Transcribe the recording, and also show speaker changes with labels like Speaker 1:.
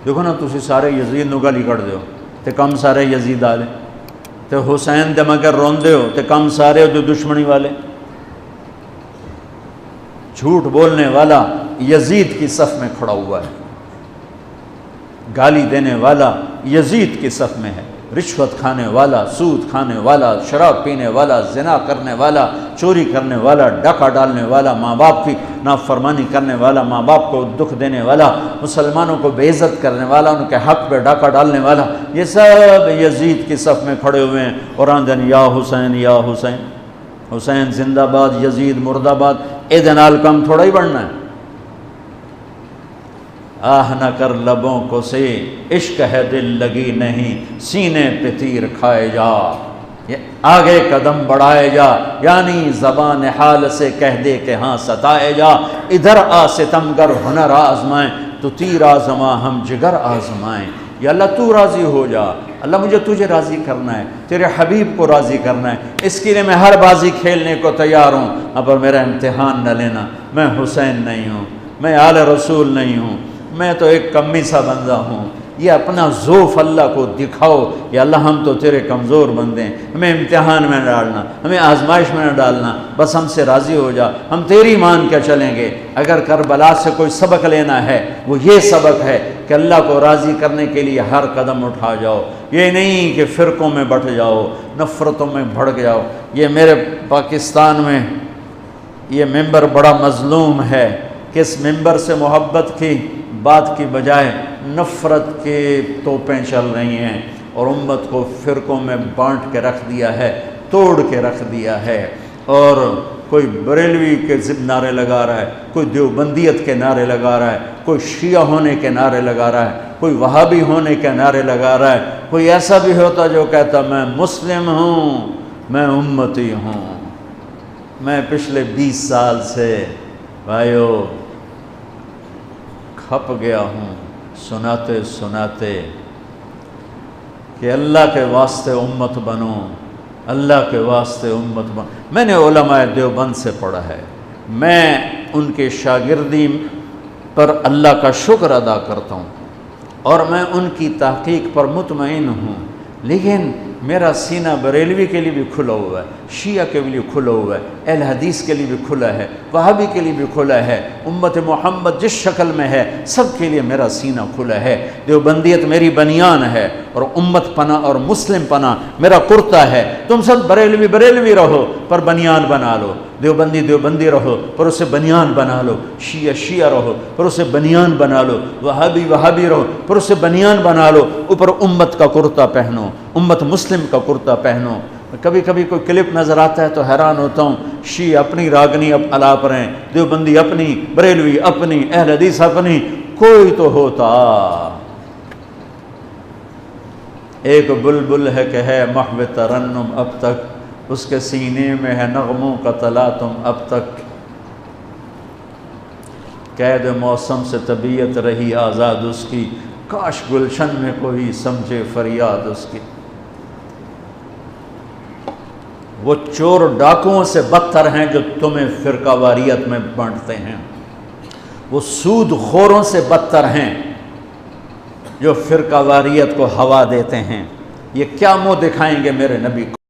Speaker 1: دیکھو نا تسی سارے یزید نو گالی کر دیو تے کم سارے یزید والے، تے حسین دے مگر روندے ہو تے کم سارے جو دشمنی والے۔ جھوٹ بولنے والا یزید کی صف میں کھڑا ہوا ہے، گالی دینے والا یزید کی صف میں ہے، رشوت کھانے والا، سود کھانے والا، شراب پینے والا، زنا کرنے والا، چوری کرنے والا، ڈاکہ ڈالنے والا، ماں باپ کی نافرمانی کرنے والا، ماں باپ کو دکھ دینے والا، مسلمانوں کو بے عزت کرنے والا، ان کے حق پہ ڈاکہ ڈالنے والا، یہ سب یزید کی صف میں کھڑے ہوئے ہیں اور آندن یا حسین یا حسین، حسین زندہ باد، یزید مرد آباد۔ اے دنال کم تھوڑا ہی بڑھنا ہے۔ آہ نہ کر لبوں کو سے عشق ہے دل لگی نہیں، سینے پہ تیر کھائے جا، آگے قدم بڑھائے جا، یعنی زبان حال سے کہہ دے کہ ہاں ستائے جا، ادھر آ ستمگر ہنر آزمائیں، تو تیر آزماں ہم جگر آزمائیں۔ یا اللہ تو راضی ہو جا، اللہ مجھے تجھے راضی کرنا ہے، تیرے حبیب کو راضی کرنا ہے، اس کے لیے میں ہر بازی کھیلنے کو تیار ہوں، پر میرا امتحان نہ لینا، میں حسین نہیں ہوں، میں آل رسول نہیں ہوں، میں تو ایک کمی سا بندہ ہوں۔ یہ اپنا ذوف اللہ کو دکھاؤ، یا اللہ ہم تو تیرے کمزور بندے ہیں، ہمیں امتحان میں نہ ڈالنا، ہمیں آزمائش میں نہ ڈالنا، بس ہم سے راضی ہو جا، ہم تیری مان کے چلیں گے۔ اگر کربلا سے کوئی سبق لینا ہے وہ یہ سبق ہے کہ اللہ کو راضی کرنے کے لیے ہر قدم اٹھا جاؤ، یہ نہیں کہ فرقوں میں بٹ جاؤ، نفرتوں میں بھڑک جاؤ۔ یہ میرے پاکستان میں یہ ممبر بڑا مظلوم ہے کہ اس ممبر سے محبت کی بات کی بجائے نفرت کے توپیں چل رہی ہیں اور امت کو فرقوں میں بانٹ کے رکھ دیا ہے، توڑ کے رکھ دیا ہے، اور کوئی بریلوی کے نعرے لگا رہا ہے، کوئی دیوبندیت کے نعرے لگا رہا ہے، کوئی شیعہ ہونے کے نعرے لگا رہا ہے، کوئی وہابی ہونے کے نعرے لگا رہا ہے، کوئی ایسا بھی ہوتا جو کہتا میں مسلم ہوں، میں امتی ہوں۔ میں پچھلے 20 سال سے بھائیو کھپ گیا ہوں سناتے سناتے کہ اللہ کے واسطے امت بنو، اللہ کے واسطے امت بنو۔ میں نے علماء دیوبند سے پڑھا ہے، میں ان کے شاگردی پر اللہ کا شکر ادا کرتا ہوں اور میں ان کی تحقیق پر مطمئن ہوں، لیکن میرا سینہ بریلوی کے لیے بھی کھلا ہوا ہے، شیعہ کے لیے کھلا ہوا ہے، اہل حدیث کے لیے بھی کھلا ہے، وہابی کے لیے بھی کھلا ہے، امت محمد جس شکل میں ہے سب کے لیے میرا سینہ کھلا ہے۔ دیوبندیت میری بنیان ہے اور امت پناہ اور مسلم پناہ میرا کرتا ہے۔ تم سب بریلوی بریلوی رہو پر بنیان بنا لو، دیوبندی دیوبندی رہو پر اسے بنیان بنا لو، شیعہ شیعہ رہو پر اسے بنیان بنا لو، وہابی وہابی رہو پر اسے بنیان بنا لو، اوپر امت کا کرتا پہنو، امت مسلم کا کرتا پہنو۔ کبھی کبھی کوئی کلپ نظر آتا ہے تو حیران ہوتا ہوں، شیعہ اپنی راگنی الاپ رہے ہیں، دیوبندی اپنی، بریلوی اپنی، اہل حدیث اپنی، کوئی تو ہوتا۔ ایک بلبل ہے کہ ہے محو ترنم اب تک، اس کے سینے میں ہے نغموں کا تلاطم اب تک، قید موسم سے طبیعت رہی آزاد اس کی، کاش گلشن میں کوئی سمجھے فریاد اس کی۔ وہ چور ڈاکوؤں سے بدتر ہیں جو تمہیں فرقہ واریت میں بانٹتے ہیں، وہ سود خوروں سے بدتر ہیں جو فرقہ واریت کو ہوا دیتے ہیں۔ یہ کیا منہ دکھائیں گے میرے نبی کو؟